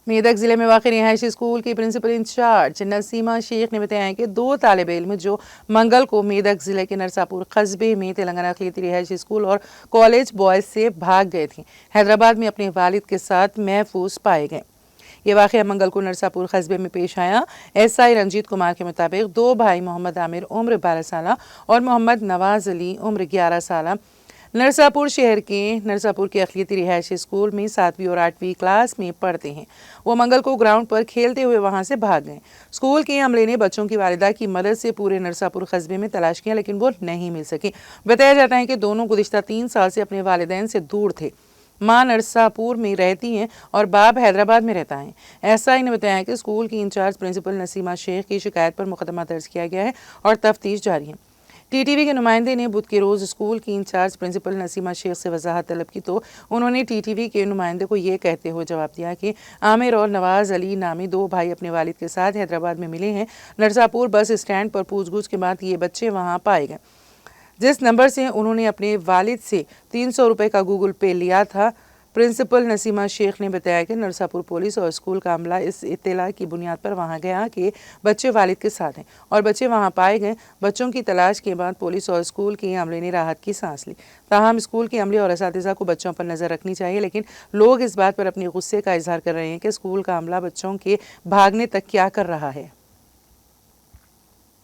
मेदक जिले में वाक़ रिहायशी स्कूल की प्रिंसिपल इंचार्ज नसीमा शेख ने बताया कि 2 तालिब इल्म जो मंगल को मेदक जिले के नरसापुर कस्बे में तेलंगाना अक़लियती रिहायशी स्कूल और कॉलेज बॉयज़ से भाग गए थे, हैदराबाद में अपने वालिद के साथ महफूज पाए गए। ये वाक़या मंगल को नरसापुर कस्बे में पेश आया। SI रंजीत कुमार के मुताबिक 2 भाई मोहम्मद आमिर उम्र 12 साल और मोहम्मद नवाज अली उम्र 11 साल नरसापुर शहर के नरसापुर के अक़लियती रिहायशी स्कूल में 7वीं और 8वीं क्लास में पढ़ते हैं। वो मंगल को ग्राउंड पर खेलते हुए वहां से भाग गए। स्कूल के अमले ने बच्चों की वालिदा की मदद से पूरे नरसापुर कस्बे में तलाश किया, लेकिन वो नहीं मिल सकी। बताया जाता है कि दोनों गुज़िश्ता 3 साल से अपने वालिदैन से दूर थे। माँ नरसापुर में रहती हैं और बाप हैदराबाद में रहता है। SI ने बताया कि स्कूल की इंचार्ज प्रिंसिपल नसीमा शेख की शिकायत पर मुकदमा दर्ज किया गया है और तफ्तीश जारी है। TTV के नुमाइंदे ने बुध के रोज़ स्कूल की इंचार्ज प्रिंसिपल नसीमा शेख से वजाहत तलब की तो उन्होंने TTV के नुमाइंदे को ये कहते हुए जवाब दिया कि आमिर और नवाज अली नामी 2 भाई अपने वालिद के साथ हैदराबाद में मिले हैं। नरसापुर बस स्टैंड पर पूछगछ के बाद ये बच्चे वहां पाए गए। जिस नंबर से उन्होंने अपने वालिद से 300 रुपये का गूगल पे लिया था। प्रिंसिपल नसीमा शेख ने बताया कि नरसापुर पुलिस और स्कूल का अमला इस इत्तला की बुनियाद पर वहां गया कि बच्चे वालिद के साथ हैं और बच्चे वहां पाए गए। बच्चों की तलाश के बाद पुलिस और स्कूल के अमले ने राहत की सांस ली। ताहम स्कूल के अमले और असातिज़ा को बच्चों पर नज़र रखनी चाहिए, लेकिन लोग इस बात पर अपने गुस्से का इजहार कर रहे हैं कि स्कूल का अमला बच्चों के भागने तक क्या कर रहा है।